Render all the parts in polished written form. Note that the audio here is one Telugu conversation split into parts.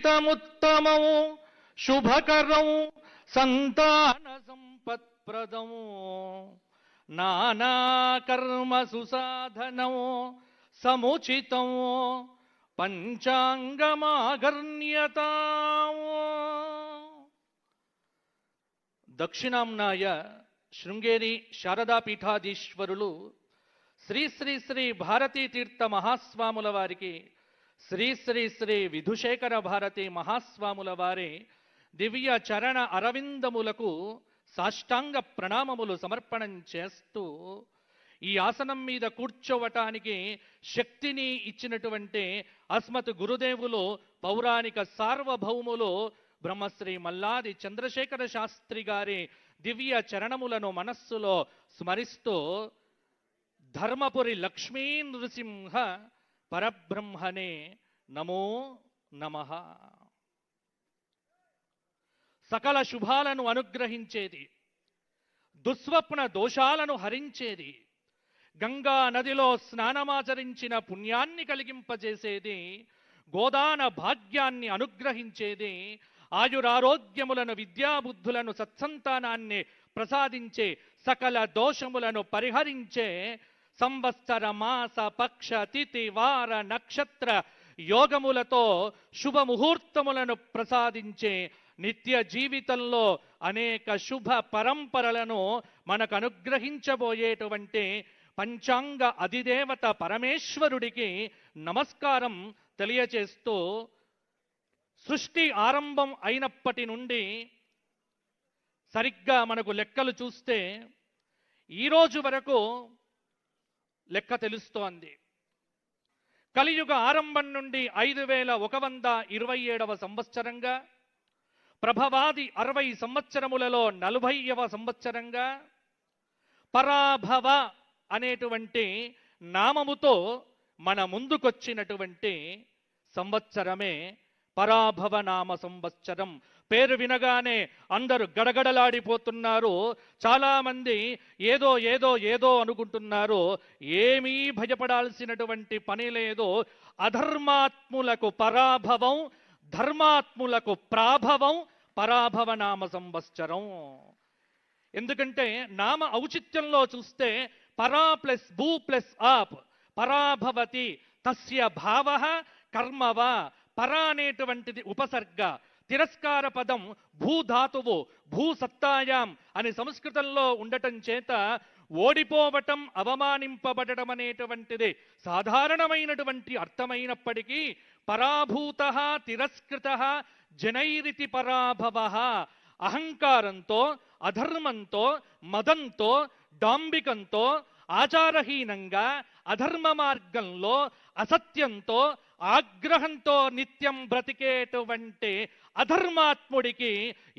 సుహితముత్తమము శుభకరం సంతాన సంపత్ప్రదం నానా కర్మ సుసాధనం సముచితం పంచాంగమాగర్ణ్యత. దక్షిణాంనాయ శృంగేరి శారదాపీఠాధీశ్వరులు శ్రీ శ్రీ శ్రీ భారతీ తీర్థ మహాస్వాముల వారికి, శ్రీ శ్రీ శ్రీ విధుశేఖర భారతి మహాస్వాముల వారి దివ్య చరణ అరవిందములకు సాష్టాంగ ప్రణామములు సమర్పణం చేస్తూ, ఈ ఆసనం మీద కూర్చోవటానికి శక్తిని ఇచ్చినటువంటి అస్మత్ గురుదేవులు పౌరాణిక సార్వభౌములు బ్రహ్మశ్రీ మల్లాది చంద్రశేఖర శాస్త్రి గారి దివ్య చరణములను మనస్సులో స్మరిస్తూ, ధర్మపురి లక్ష్మీ నృసింహ పరబ్రహ్మనే నమో నమః. సకల శుభాలను అనుగ్రహించేది, దుస్వప్న దోషాలను హరించేది, గంగా నదిలో స్నానమాచరించిన పుణ్యాన్ని కలిగింపజేసేది, గోదాన భాగ్యాన్ని అనుగ్రహించేది, ఆయురారోగ్యములను విద్యాబుద్ధులను సత్సంతానాన్ని ప్రసాదించే, సకల దోషములను పరిహరించే, సంవత్సర మాస పక్ష తిథి వార నక్షత్ర యోగములతో శుభముహూర్తములను ప్రసాదించే, నిత్య జీవితంలో అనేక శుభ పరంపరలను మనకు అనుగ్రహించబోయేటువంటి పంచాంగ అధిదేవత పరమేశ్వరుడికి నమస్కారం తెలియచేస్తూ, సృష్టి ఆరంభం అయినప్పటి నుండి సరిగ్గా మనకు లెక్కలు చూస్తే ఈరోజు వరకు లెక్క తెలుస్తోంది. కలియుగ ఆరంభం నుండి 5127వ సంవత్సరంగా, ప్రభవాది 60 సంవత్సరములలో 40వ సంవత్సరంగా, పరాభవ అనేటువంటి నామముతో మన ముందుకొచ్చినటువంటి సంవత్సరమే పరాభవ నామ సంవత్సరం. పేరు వినగానే అందరూ గడగడలాడిపోతున్నారు. చాలామంది ఏదో ఏదో ఏదో అనుకుంటున్నారు. ఏమీ భయపడాల్సినటువంటి పని లేదు. అధర్మాత్ములకు పరాభవం, ధర్మాత్ములకు ప్రాభవం పరాభవ నామ సంవత్సరం. ఎందుకంటే నామ ఔచిత్యంలో చూస్తే పరా ప్లస్ భూ ప్లస్ ఆప్ పరాభవతి తస్య భావ కర్మవ. పరా అనేటువంటిది ఉపసర్గ, తిరస్కార పదం భూధాతువు, భూసత్తాయాం అని సంస్కృతంలో ఉండటం చేత ఓడిపోవటం, అవమానింపబడటం అనేటువంటిది సాధారణమైనటువంటి అర్థమైనప్పటికీ పరాభూత తిరస్కృత జనైరితి పరాభవ. అహంకారంతో, అధర్మంతో, మదంతో, డాంబికంతో, ఆచారహీనంగా, అధర్మ మార్గంలో, అసత్యంతో, ఆగ్రహంతో నిత్యం బ్రతికేటువంటి అధర్మాత్ముడికి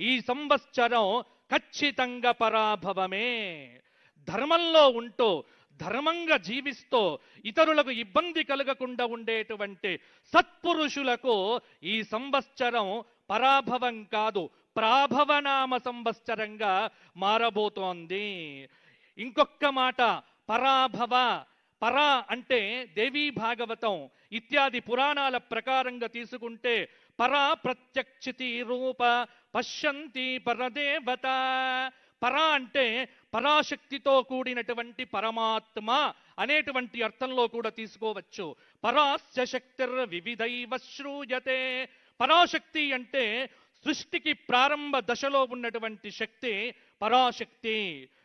ఈ సంవత్సరం ఖచ్చితంగా పరాభవమే. ధర్మంలో ఉంటూ, ధర్మంగా జీవిస్తూ, ఇతరులకు ఇబ్బంది కలగకుండా ఉండేటువంటి సత్పురుషులకు ఈ సంవత్సరం పరాభవం కాదు, ప్రాభవనామ సంవత్సరంగా మారబోతోంది. ఇంకొక మాట, పరాభవ. పరా అంటే దేవీ భాగవతం ఇత్యాది పురాణాల ప్రకారంగా తీసుకుంటే పరా ప్రత్యక్షితి రూప పశ్యంతి పరదేవత. పరా అంటే పరాశక్తితో కూడినటువంటి పరమాత్మ అనేటువంటి అర్థంలో కూడా తీసుకోవచ్చు. పరాస్య శక్తిర్ వివిధైవ శ్రూయతే. పరాశక్తి అంటే సృష్టికి ప్రారంభ దశలో ఉన్నటువంటి శక్తి పరాశక్తి.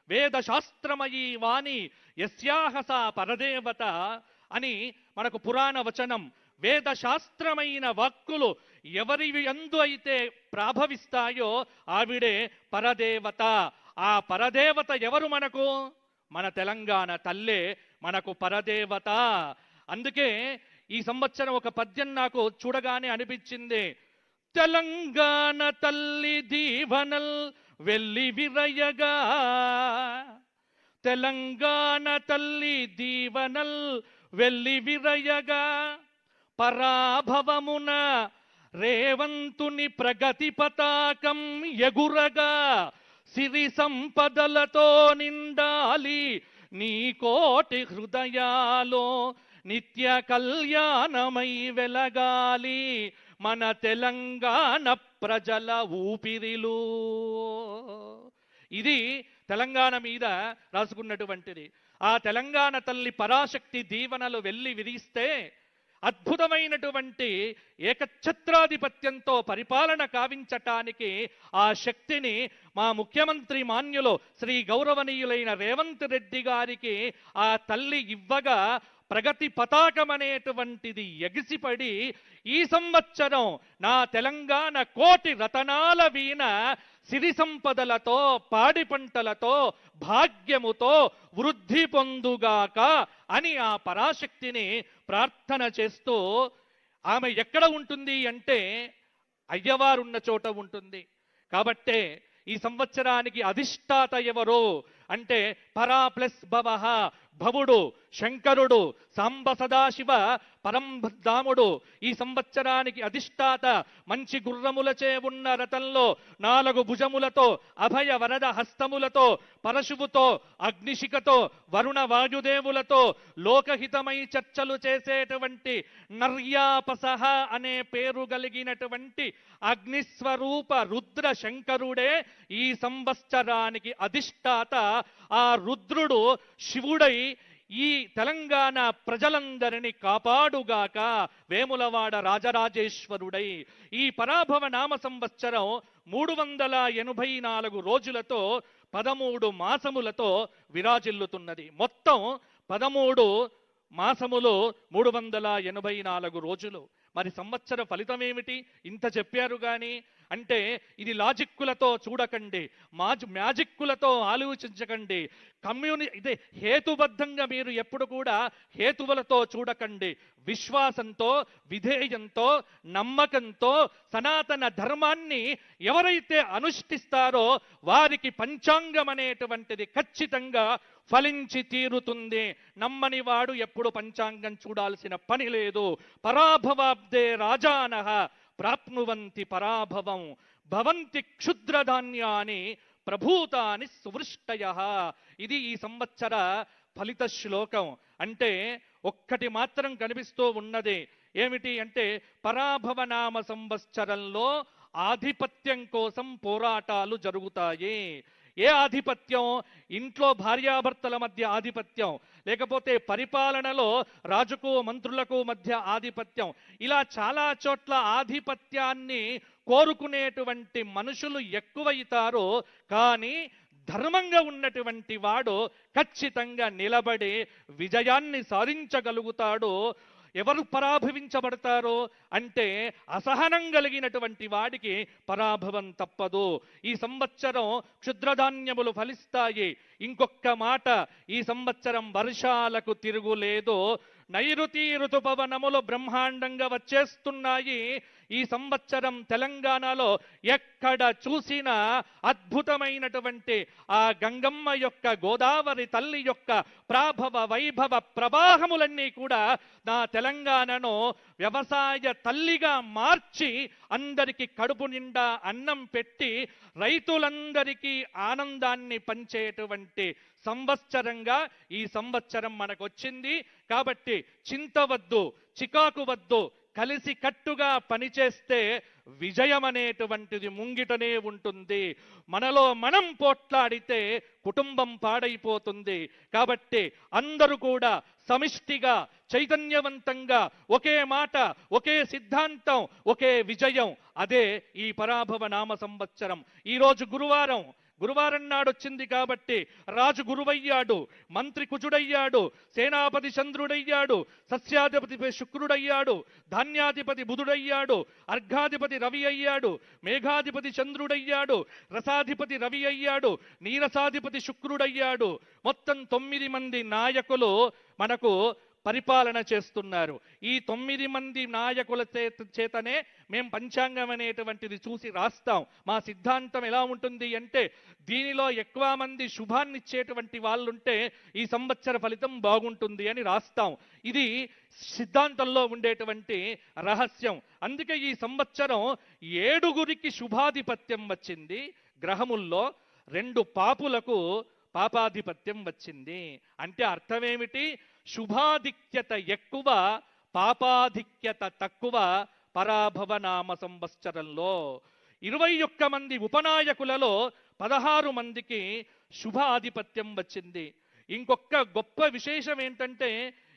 వేదశాస్త్రమయీ వాణి యస్యాహసా పరదేవత అని మనకు పురాణ వచనం. వేదశాస్త్రమైన వాక్కులు ఎవరి యందు అయితే ప్రాభవిస్తాయో ఆవిడే పరదేవత. ఆ పరదేవత ఎవరు మనకు? మన తెలంగాణ తల్లే మనకు పరదేవత. అందుకే ఈ సంవత్సరం ఒక పద్యం నాకు చూడగానే అనిపించింది. తెలంగాణ తల్లి దీవనల్ వెళ్ళి విరయగా, తెలంగాణ తల్లి దీవనల్ వెళ్ళి విరయగా, పరాభవమున రేవంతుని ప్రగతి పతాకం ఎగురగా, సిరి సంపదలతో నిండాలి నీ కోటి హృదయాలో, నిత్య కళ్యాణమై వెలగాలి మన తెలంగాణ ప్రజల ఊపిరిలు. ఇది తెలంగాణ మీద రాసుకున్నటువంటిది. ఆ తెలంగాణ తల్లి పరాశక్తి దీవెనలు వెళ్ళి విరిస్తే అద్భుతమైనటువంటి ఏకఛత్రాధిపత్యంతో పరిపాలన కావించటానికి ఆ శక్తిని మా ముఖ్యమంత్రి మాన్యులు శ్రీ గౌరవనీయులైన రేవంత్ రెడ్డి గారికి ఆ తల్లి ఇవ్వగా ప్రగతి పతాకం అనేటువంటిది ఎగిసిపడి ఈ సంవత్సరం నా తెలంగాణ కోటి రతనాల వీణ సిరి సంపదలతో పాడి పంటలతో భాగ్యముతో వృద్ధి పొందుగాక అని ఆ పరాశక్తిని ప్రార్థన చేస్తూ, ఆమె ఎక్కడ ఉంటుంది అంటే అయ్యవారున్న చోట ఉంటుంది. కాబట్టే ఈ సంవత్సరానికి అధిష్టాత ఎవరు అంటే పరా ప్లస్ భవః, భవుడు శంకరుడు సాంబ సదాశివ పరంధాముడు. ఈ సంవత్సరానికి అధిష్టాత మంచి గుర్రములచే ఉన్న రథంలో 4 భుజములతో అభయ వరద హస్తములతో పరశువుతో అగ్నిశిఖతో వరుణ వాయుదేవులతో లోకహితమై చర్చలు చేసేటువంటి నర్యాపసహ అనే పేరు కలిగినటువంటి అగ్నిస్వరూప రుద్ర శంకరుడే ఈ సంవత్సరానికి అధిష్టాత. ఆ రుద్రుడు శివుడై ఈ తెలంగాణ ప్రజలందరినీ కాపాడుగాక. వేములవాడ రాజరాజేశ్వరుడై ఈ పరాభవ నామ సంవత్సరం 384 రోజులతో 13 మాసములతో విరాజిల్లుతున్నది. మొత్తం 13 మాసములు 384 రోజులు. మరి సంవత్సర ఫలితం ఏమిటి? ఇంత చెప్పారు కానీ అంటే ఇది లాజిక్కులతో చూడకండి, మ్యాజిక్కులతో ఆలోచించకండి, ఇదే హేతుబద్ధంగా మీరు ఎప్పుడు కూడా హేతువులతో చూడకండి. విశ్వాసంతో, విధేయంతో, నమ్మకంతో సనాతన ధర్మాన్ని ఎవరైతే అనుష్ఠిస్తారో వారికి పంచాంగం అనేటువంటిది ఖచ్చితంగా ఫలించి తీరుతుంది. నమ్మని వాడు ఎప్పుడు పంచాంగం చూడాల్సిన పని లేదు. పరాభవాబ్దే రాజానః ప్రాప్నువంతి పరాభవం భవంతి క్షుద్రధాన్యాని ప్రభూతాని సువృష్టయః. ఇది ఈ సంవత్సర ఫలిత శ్లోకం. అంటే ఒక్కటి మాత్రం కనిపిస్తూ ఉన్నది ఏమిటి అంటే పరాభవ నామ సంవత్సరంలో ఆధిపత్యం కోసం పోరాటాలు జరుగుతాయి. ఏ ఆధిపత్యం? ఇంట్లో భార్యాభర్తల మధ్య ఆధిపత్యం, లేకపోతే పరిపాలనలో రాజుకు మంత్రులకు మధ్య ఆధిపత్యం. ఇలా చాలా చోట్ల ఆధిపత్యాన్ని కోరుకునేటువంటి మనుషులు ఎక్కువైతారు. కానీ ధర్మంగా ఉన్నటువంటి వాడు ఖచ్చితంగా నిలబడి విజయాన్ని సాధించగలుగుతాడు. ఎవరు పరాభవించబడతారో అంటే అసహనం కలిగినటువంటి వాడికి పరాభవం తప్పదు. ఈ సంవత్సరం క్షుద్రధాన్యములు ఫలిస్తాయి. ఇంకొక మాట, ఈ సంవత్సరం వర్షాలకు తిరుగులేదు. నైరుతి ఋతుపవనములు బ్రహ్మాండంగా వచ్చేస్తున్నాయి. ఈ సంవత్సరం తెలంగాణలో ఎక్కడ చూసినా అద్భుతమైనటువంటి ఆ గంగమ్మ యొక్క, గోదావరి తల్లి యొక్క ప్రాభవ వైభవ ప్రవాహములన్నీ కూడా నా తెలంగాణను వ్యవసాయ తల్లిగా మార్చి అందరికీ కడుపు నిండా అన్నం పెట్టి రైతులందరికీ ఆనందాన్ని పంచేటువంటి సంవత్సరంగా ఈ సంవత్సరం మనకు వచ్చింది. కాబట్టి చింతవద్దు, చికాకు వద్దు, కలిసి కట్టుగా పనిచేస్తే విజయం అనేటువంటిది ముంగిటనే ఉంటుంది. మనలో మనం పోట్లాడితే కుటుంబం పాడైపోతుంది. కాబట్టి అందరూ కూడా సమిష్టిగా చైతన్యవంతంగా ఒకే మాట, ఒకే సిద్ధాంతం, ఒకే విజయం. అదే ఈ పరాభవ నామ సంవత్సరం. ఈరోజు గురువారం నాడు వచ్చింది కాబట్టి రాజు గురువయ్యాడు, మంత్రి కుజుడయ్యాడు, సేనాపతి చంద్రుడయ్యాడు, సస్యాధిపతి శుక్రుడయ్యాడు, ధాన్యాధిపతి బుధుడయ్యాడు, అర్ఘాధిపతి రవి అయ్యాడు, మేఘాధిపతి చంద్రుడయ్యాడు, రసాధిపతి రవి అయ్యాడు, నీరసాధిపతి శుక్రుడయ్యాడు. మొత్తం 9 మంది నాయకులు మనకు పరిపాలన చేస్తున్నారు. ఈ 9 మంది నాయకుల చేతనే మేము పంచాంగం అనేటువంటిది చూసి రాస్తాం. మా సిద్ధాంతం ఎలా ఉంటుంది అంటే దీనిలో ఎక్కువ మంది శుభాన్ని ఇచ్చేటువంటి వాళ్ళుంటే ఈ సంవత్సర ఫలితం బాగుంటుంది అని రాస్తాం. ఇది సిద్ధాంతంలో ఉండేటువంటి రహస్యం. అందుకే ఈ సంవత్సరం 7 శుభాధిపత్యం వచ్చింది. గ్రహముల్లో 2 పాపులకు పాపాధిపత్యం వచ్చింది. అంటే అర్థమేమిటి? శుభాధిక్యత ఎక్కువ, పాపాధిక్యత తక్కువ, పరాభవ నామ సంవత్సరంలో 21 మంది ఉపనాయకులలో 16 మందికి శుభాధిపత్యం వచ్చింది. ఇంకొక గొప్ప విశేషం ఏంటంటే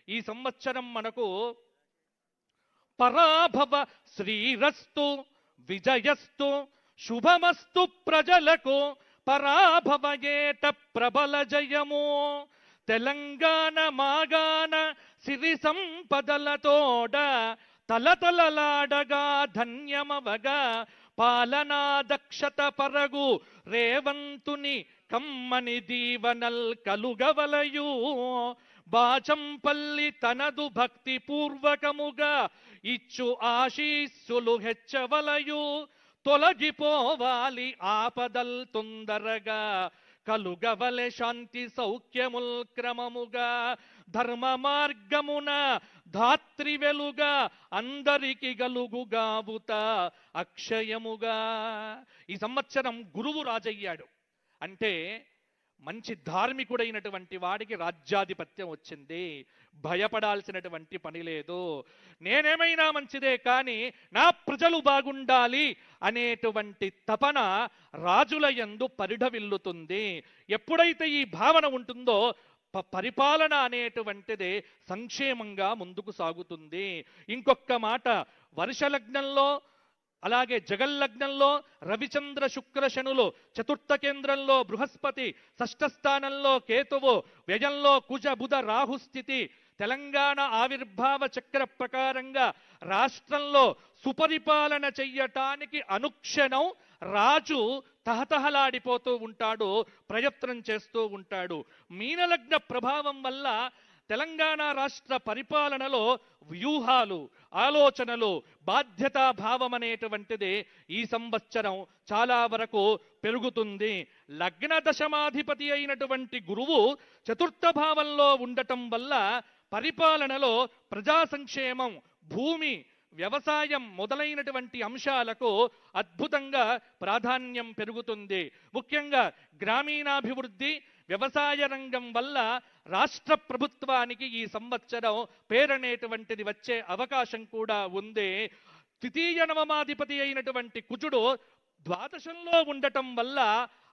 ఈ సంవత్సరం మనకు పరాభవ శ్రీరస్తు విజయస్తు శుభమస్తు ప్రజలకు పరాభవయేట ప్రబల జయము తెలంగాణ మాగాన సిరి సంపదలతోడ తలతలలాడగా ధన్యమవగా పాలనా దక్షత పరగు రేవంతుని కమ్మని దీవనల్ కలుగవలయు బాచంపల్లి తనదు భక్తి పూర్వకముగా ఇచ్చు ఆశీస్సులు హెచ్చవలయు తొలగిపోవాలి ఆపదల్ తొందరగా కలుగవలె శాంతి సౌఖ్యముల్ క్రమముగా ధర్మ మార్గమున ధాత్రి వెలుగా అందరికి గలుగుగావుత అక్షయముగా. ఈ సంవత్సరం గురువు రాజయ్యాడు అంటే మంచి ధార్మికుడైనటువంటి వాడికి రాజ్యాధిపత్యం వచ్చింది. భయపడాల్సినటువంటి పని లేదు. నేనేమైనా మంచిదే కానీ నా ప్రజలు బాగుండాలి అనేటువంటి తపన రాజుల యందు పరిఢవిల్లుతుంది. ఎప్పుడైతే ఈ భావన ఉంటుందో పరిపాలన అనేటువంటిది సంక్షేమంగా ముందుకు సాగుతుంది. ఇంకొక మాట, వర్షలగ్నంలో అలాగే జగల్లగ్నంలో రవిచంద్ర శుక్ర శనులు, చతుర్థ కేంద్రంలో బృహస్పతి, షష్ఠ స్థానంలో కేతువు, వ్యయంలో కుజ బుధ రాహు స్థితి, తెలంగాణ ఆవిర్భావ చక్ర ప్రకారంగా రాష్ట్రంలో సుపరిపాలన చెయ్యటానికి అనుక్షణం రాజు తహతహలాడిపోతూ ఉంటాడు, ప్రయత్నం చేస్తూ ఉంటాడు. మీనలగ్న ప్రభావం వల్ల తెలంగాణ రాష్ట్ర పరిపాలనలో వ్యూహాలు, ఆలోచనలు, బాధ్యతా భావం అనేటువంటిది ఈ సంవత్సరం చాలా వరకు పెరుగుతుంది. లగ్న దశమాధిపతి అయినటువంటి గురువు చతుర్థ భావంలో ఉండటం వల్ల పరిపాలనలో ప్రజా సంక్షేమం, భూమి, వ్యవసాయం మొదలైనటువంటి అంశాలకు అద్భుతంగా ప్రాధాన్యం పెరుగుతుంది. ముఖ్యంగా గ్రామీణాభివృద్ధి, వ్యవసాయ రంగం వల్ల రాష్ట్ర ప్రభుత్వానికి ఈ సంవత్సరం పేరనేటువంటిది వచ్చే అవకాశం కూడా ఉంది. ద్వితీయ నవమాధిపతి అయినటువంటి కుజుడు ద్వాదశంలో ఉండటం వల్ల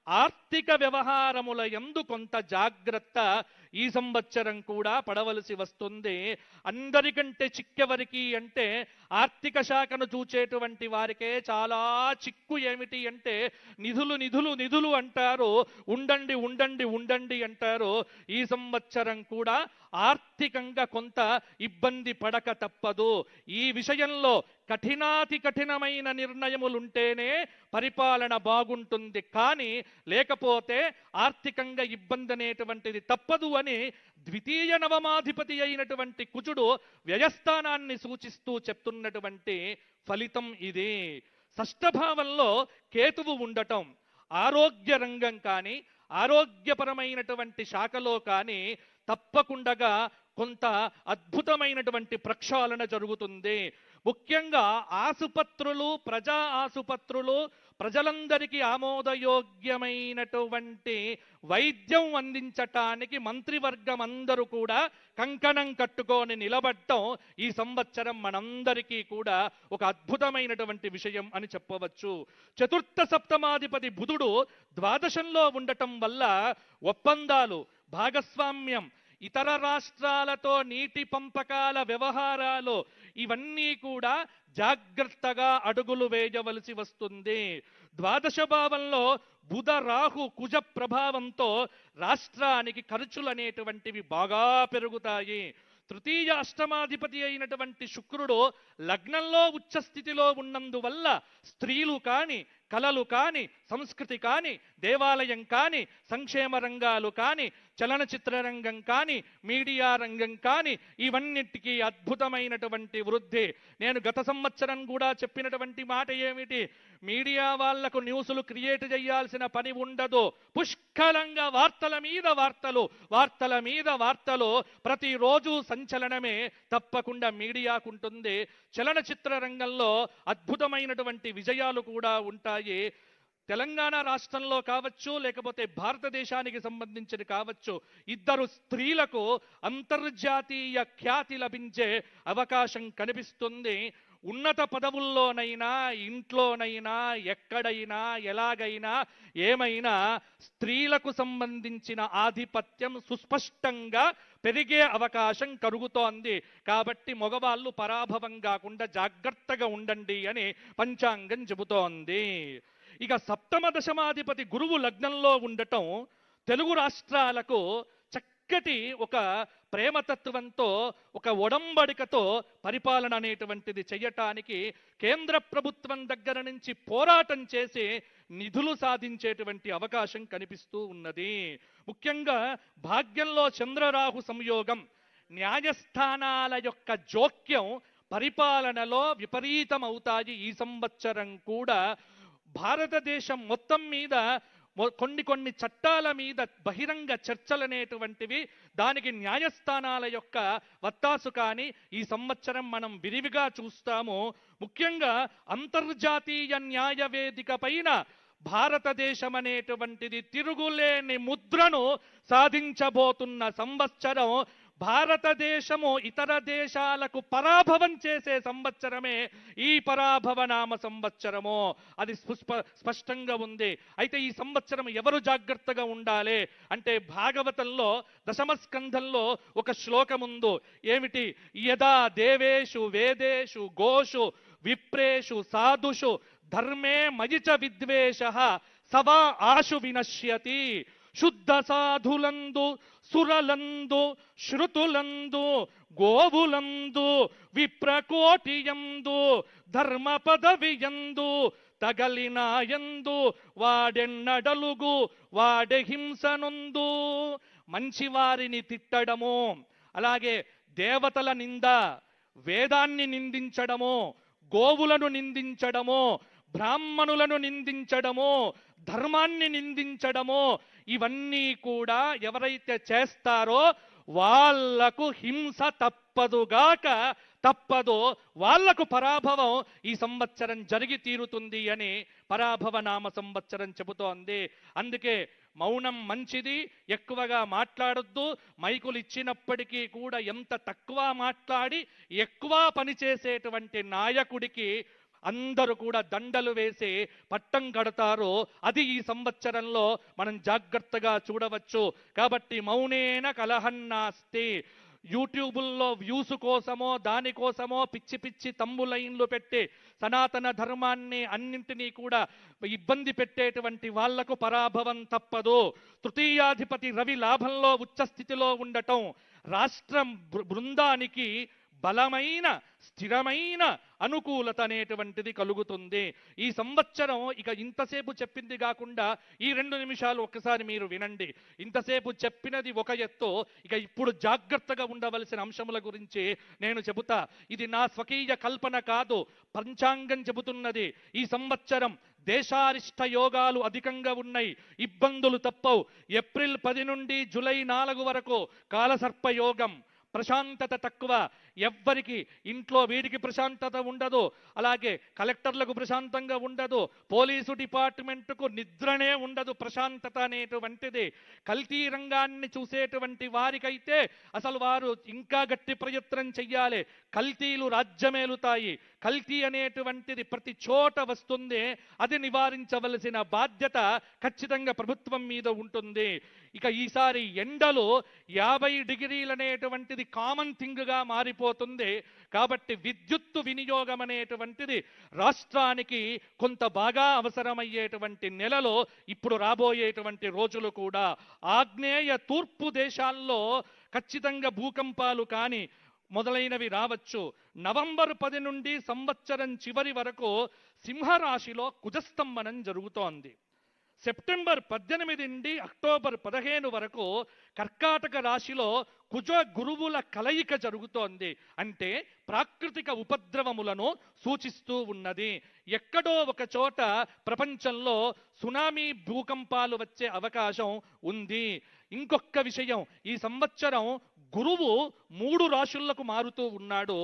ఆర్థిక వ్యవహారముల యందు కొంత జాగ్రత్త ఈ సంవత్సరం కూడా పడవలసి వస్తుంది. అందరికంటే చిక్కెవరికి అంటే ఆర్థిక శాఖను చూచేటువంటి వారికే చాలా చిక్కు. ఏమిటి అంటే నిధులు నిధులు నిధులు అంటారు, ఉండండి ఉండండి ఉండండి అంటారు. ఈ సంవత్సరం కూడా ఆర్థికంగా కొంత ఇబ్బంది పడక తప్పదు. ఈ విషయంలో కఠినాతి కఠినమైన నిర్ణయములుంటేనే పరిపాలన బాగుంటుంది, కానీ లేకపోతే ఆర్థికంగా ఇబ్బంది అనేటువంటిది తప్పదు అని ద్వితీయ నవమాధిపతి అయినటువంటి కుజుడు వ్యయస్థానాన్ని సూచిస్తూ చెప్తున్నటువంటి ఫలితం ఇది. షష్ఠభావంలో కేతువు ఉండటం ఆరోగ్య రంగం కానీ ఆరోగ్యపరమైనటువంటి శాఖలో కానీ తప్పకుండా కొంత అద్భుతమైనటువంటి ప్రక్షాళన జరుగుతుంది. ముఖ్యంగా ఆసుపత్రులు, ప్రజా ఆసుపత్రులు, ప్రజలందరికీ ఆమోదయోగ్యమైనటువంటి వైద్యం అందించటానికి మంత్రివర్గం అందరూ కూడా కంకణం కట్టుకొని నిలబడటం ఈ సంవత్సరం మనందరికీ కూడా ఒక అద్భుతమైనటువంటి విషయం అని చెప్పవచ్చు. చతుర్థ సప్తమాధిపతి బుధుడు ద్వాదశంలో ఉండటం వల్ల ఒప్పందాలు, భాగస్వామ్యం, ఇతర రాష్ట్రాలతో నీటి పంపకాల వ్యవహారాలు ఇవన్నీ కూడా జాగ్రత్తగా అడుగులు వేయవలసి వస్తుంది. ద్వాదశ భావంలో బుధ రాహు కుజ ప్రభావంతో రాష్ట్రానికి ఖర్చులు అనేటువంటివి బాగా పెరుగుతాయి. తృతీయ అష్టమాధిపతి అయినటువంటి శుక్రుడు లగ్నంలో ఉచ్చస్థితిలో ఉన్నందువల్ల స్త్రీలు కానీ, కళలు కానీ, సంస్కృతి కానీ, దేవాలయం కానీ, సంక్షేమ రంగాలు కానీ, చలనచిత్ర రంగం కానీ, మీడియా రంగం కానీ ఇవన్నిటికీ అద్భుతమైనటువంటి వృద్ధి. నేను గత సంవత్సరం కూడా చెప్పినటువంటి మాట ఏమిటి, మీడియా వాళ్లకు న్యూస్లు క్రియేట్ చేయాల్సిన పని ఉండదు. పుష్కలంగా వార్తల మీద వార్తలు, వార్తల మీద వార్తలు, ప్రతిరోజు సంచలనమే తప్పకుండా మీడియాకుంటుంది. చలనచిత్ర రంగంలో అద్భుతమైనటువంటి విజయాలు కూడా ఉంటాయి. తెలంగాణ రాష్ట్రంలో కావచ్చు, లేకపోతే భారతదేశానికి సంబంధించిన కావచ్చు, ఇద్దరు స్త్రీలకు అంతర్జాతీయ ఖ్యాతి లభించే అవకాశం కనిపిస్తుంది. ఉన్నత పదవుల్లోనైనా ఇంట్లోనైనా ఎక్కడైనా ఎలాగైనా ఏమైనా స్త్రీలకు సంబంధించిన ఆధిపత్యం సుస్పష్టంగా పెరిగే అవకాశం కలుగుతోంది. కాబట్టి మగవాళ్ళు పరాభవం కాకుండా జాగ్రత్తగా ఉండండి అని పంచాంగం చెబుతోంది. ఇక సప్తమ దశమాధిపతి గురువు లగ్నంలో ఉండటం తెలుగు రాష్ట్రాలకు చక్కటి ఒక ప్రేమతత్వంతో ఒక ఒడంబడికతో పరిపాలన అనేటువంటిది చేయటానికి కేంద్ర ప్రభుత్వం దగ్గర నుంచి పోరాటం చేసి నిధులు సాధించేటువంటి అవకాశం కనిపిస్తూ ఉన్నది. ముఖ్యంగా భాగ్యంలో చంద్రరాహు సంయోగం, న్యాయస్థానాల యొక్క జోక్యం పరిపాలనలో విపరీతమవుతాయి. ఈ సంవత్సరం కూడా భారతదేశం మొత్తం మీద కొన్ని చట్టాల మీద బహిరంగ చర్చలనేటువంటివి, దానికి న్యాయస్థానాల యొక్క వత్తాసు కానీ ఈ సంవత్సరం మనం విరివిగా చూస్తాము. ముఖ్యంగా అంతర్జాతీయ న్యాయ వేదిక పైన భారతదేశం అనేటువంటిది తిరుగులేని ముద్రను సాధించబోతున్న సంవత్సరం. భారతదేశము ఇతర దేశాలకు పరాభవం చేసే సంవత్సరమే ఈ పరాభవ నామ సంవత్సరము. అది స్పష్టంగా ఉంది. అయితే ఈ సంవత్సరం ఎవరు జాగ్రత్తగా ఉండాలి అంటే భాగవతంలో దశమ స్కంధంలో ఒక శ్లోకముందు ఏమిటి? యదా దేవేషు వేదేషు గోషు విప్రేషు సాధుషు ధర్మే మయిచ విద్వేషః సవా ఆశు వినశ్యతి. శుద్ధ సాధులందు సురలందు శృతులందు గోవులందు విప్రకోటియందు ధర్మ పదవియందు తగలినాయందు వాడెన్నడలుగు వాడె హింసనుందు. మంచివారిని తిట్టడము, అలాగే దేవతల నింద, వేదాన్ని నిందించడము, గోవులను నిందించడము, బ్రాహ్మణులను నిందించడము, ధర్మాన్ని నిందించడము, ఇవన్నీ కూడా ఎవరైతే చేస్తారో వాళ్లకు హింస తప్పదో, వాళ్లకు పరాభవం ఈ సంవత్సరం జరిగి తీరుతుంది అని పరాభవ నామ సంవత్సరం చెబుతోంది. అందుకే మౌనం మంచిది, ఎక్కువగా మాట్లాడొద్దు. మైకులు ఇచ్చినప్పటికీ కూడా ఎంత తక్కువ మాట్లాడి ఎక్కువ పనిచేసేటువంటి నాయకుడికి అందరూ కూడా దండలు వేసి పట్టం కడతారో అది ఈ సంవత్సరంలో మనం జాగ్రత్తగా చూడవచ్చు. కాబట్టి మౌనేన కలహన్నాస్తి. యూట్యూబుల్లో వ్యూస్ కోసమో దానికోసమో పిచ్చి పిచ్చి తమ్ములైన్లు పెట్టి సనాతన ధర్మాన్ని అన్నింటినీ కూడా ఇబ్బంది పెట్టేటువంటి వాళ్లకు పరాభవం తప్పదు. తృతీయాధిపతి రవి లాభంలో ఉచ్చస్థితిలో ఉండటం రాష్ట్రం బృందానికి బలమైన స్థిరమైన అనుకూలత అనేటువంటిది కలుగుతుంది. ఈ సంవత్సరం ఇక ఇంతసేపు చెప్పింది కాకుండా ఈ 2 నిమిషాలు ఒక్కసారి మీరు వినండి. ఇంతసేపు చెప్పినది ఒక ఎత్తు, ఇక ఇప్పుడు జాగ్రత్తగా ఉండవలసిన అంశముల గురించి నేను చెబుతా. ఇది నా స్వకీయ కల్పన కాదు, పంచాంగం చెబుతున్నది. ఈ సంవత్సరం దేశారిష్ట యోగాలు అధికంగా ఉన్నాయి, ఇబ్బందులు తప్పవు. ఏప్రిల్ 10 నుండి జూలై 4 వరకు కాలసర్ప యోగం, ప్రశాంతత తక్కువ. ఎవ్వరికి ఇంట్లో వీడికి ప్రశాంతత ఉండదు, అలాగే కలెక్టర్లకు ప్రశాంతంగా ఉండదు, పోలీసు డిపార్ట్మెంట్కు నిద్రనే ఉండదు. ప్రశాంతత అనేటువంటిది కల్తీ రంగాన్ని చూసేటువంటి వారికైతే అసలు వారు ఇంకా గట్టి ప్రయత్నం చెయ్యాలి. కల్తీలు రాజ్యమేలుతాయి. కల్తీ అనేటువంటిది ప్రతి చోట వస్తుంది. అది నివారించవలసిన బాధ్యత ఖచ్చితంగా ప్రభుత్వం మీద ఉంటుంది. ఇక ఈసారి ఎండలు 50 డిగ్రీలు అనేటువంటిది కామన్ థింగ్గా మారిపోతుంది. కాబట్టి విద్యుత్తు వినియోగం అనేటువంటిది రాష్ట్రానికి కొంత బాగా అవసరమయ్యేటువంటి నెలలో ఇప్పుడు రాబోయేటువంటి రోజులు కూడా. ఆగ్నేయ తూర్పు దేశాల్లో ఖచ్చితంగా భూకంపాలు కానీ మొదలైనవి రావచ్చు. నవంబర్ 10 నుండి సంవత్సరం చివరి వరకు సింహరాశిలో కుజస్తంభనం జరుగుతోంది. సెప్టెంబర్ 18 నుండి అక్టోబర్ 15 వరకు కర్కాటక రాశిలో కుజ గురువుల కలయిక జరుగుతోంది. అంటే ప్రాకృతిక ఉపద్రవములను సూచిస్తూ ఉన్నది. ఎక్కడో ఒక చోట ప్రపంచంలో సునామీ భూకంపాలు వచ్చే అవకాశం ఉంది. ఇంకొక విషయం, ఈ సంవత్సరం గురువు 3 రాశులకు మారుతూ ఉన్నాడు.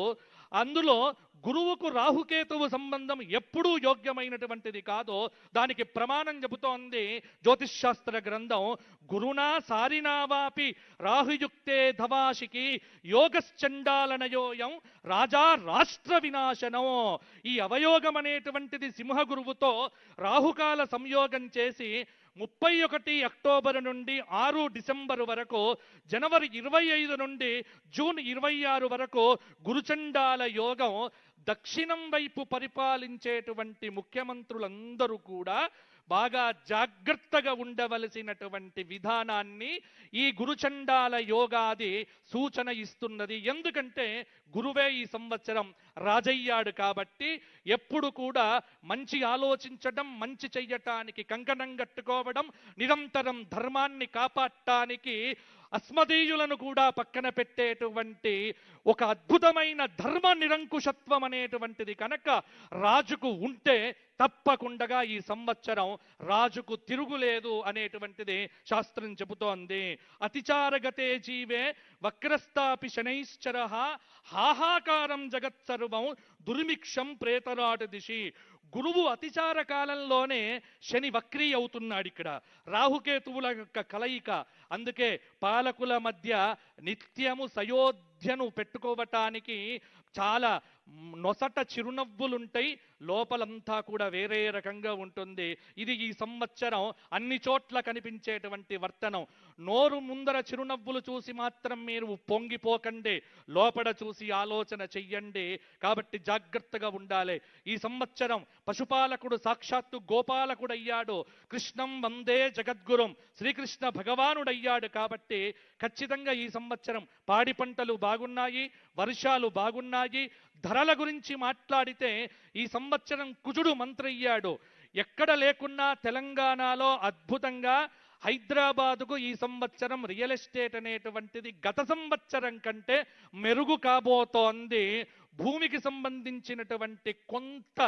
అందులో గురువుకు రాహుకేతువు సంబంధం ఎప్పుడూ యోగ్యమైనటువంటిది కాదో దానికి ప్రమాణం చెబుతోంది జ్యోతిష్ శాస్త్ర గ్రంథం. గురునా సారినావాపి రాహుయుక్తే ధవాషికి యోగశ్చండాలనయోయం రాజా రాష్ట్ర వినాశనం. ఈ అవయోగం అనేటువంటిది సింహ గురువుతో రాహుకాల సంయోగం చేసి 31 అక్టోబర్ నుండి 6 డిసెంబర్ వరకు, జనవరి 25 నుండి జూన్ 26 వరకు గురుచండాల యోగం. దక్షిణం వైపు పరిపాలించేటువంటి ముఖ్యమంత్రులందరూ కూడా బాగా జాగ్రత్తగా ఉండవలసినటువంటి విధానాన్ని ఈ గురుచండాల యోగాది సూచన ఇస్తున్నది. ఎందుకంటే గురువే ఈ సంవత్సరం రాజయ్యాడు కాబట్టి ఎప్పుడు కూడా మంచి ఆలోచించడం, మంచి చెయ్యటానికి కంకణం కట్టుకోవడం, నిరంతరం ధర్మాన్ని కాపాడటానికి అస్మదీయులను కూడా పక్కన పెట్టేటువంటి ఒక అద్భుతమైన ధర్మ నిరంకుశత్వం అనేటువంటిది కనుక రాజుకు ఉంటే తప్పకుండా ఈ సంవత్సరం రాజుకు తిరుగులేదు అనేటువంటిది శాస్త్రం చెబుతోంది. అతిచారగతే జీవే వక్రస్తాపి శనైశ్చర హాహాకారం జగత్సర్వం దుర్మిక్షం ప్రేతరాట దిశి. గురువు అతిచార కాలంలోనే శని వక్రీ అవుతున్నాడు. ఇక్కడ రాహుకేతువుల యొక్క కలయిక. అందుకే పాలకుల మధ్య నిత్యము సయోధ్యను పెట్టుకోవటానికి చాలా నొసట చిరునవ్వులుంటాయి, లోపలంతా కూడా వేరే రకంగా ఉంటుంది. ఇది ఈ సంవత్సరం అన్ని చోట్ల కనిపించేటువంటి వర్తనం. నోరు ముందర చిరునవ్వులు చూసి మాత్రం మీరు పొంగిపోకండి, లోపల చూసి ఆలోచన చెయ్యండి. కాబట్టి జాగ్రత్తగా ఉండాలి. ఈ సంవత్సరం పశుపాలకుడు సాక్షాత్తు గోపాలకుడయ్యాడు. కృష్ణం వందే జగద్గురుం శ్రీకృష్ణ భగవానుడయ్యాడు. కాబట్టి ఖచ్చితంగా ఈ సంవత్సరం పాడి పంటలు బాగున్నాయి, వర్షాలు బాగున్నాయి. ధరల గురించి మాట్లాడితే ఈ సంవత్సరం కుజుడు మంత్రయ్యాడు. ఎక్కడ లేకున్నా తెలంగాణలో అద్భుతంగా హైదరాబాదుకు ఈ సంవత్సరం రియల్ ఎస్టేట్ అనేటువంటిది గత సంవత్సరం కంటే మెరుగు కాబోతోంది. భూమికి సంబంధించినటువంటి కొంత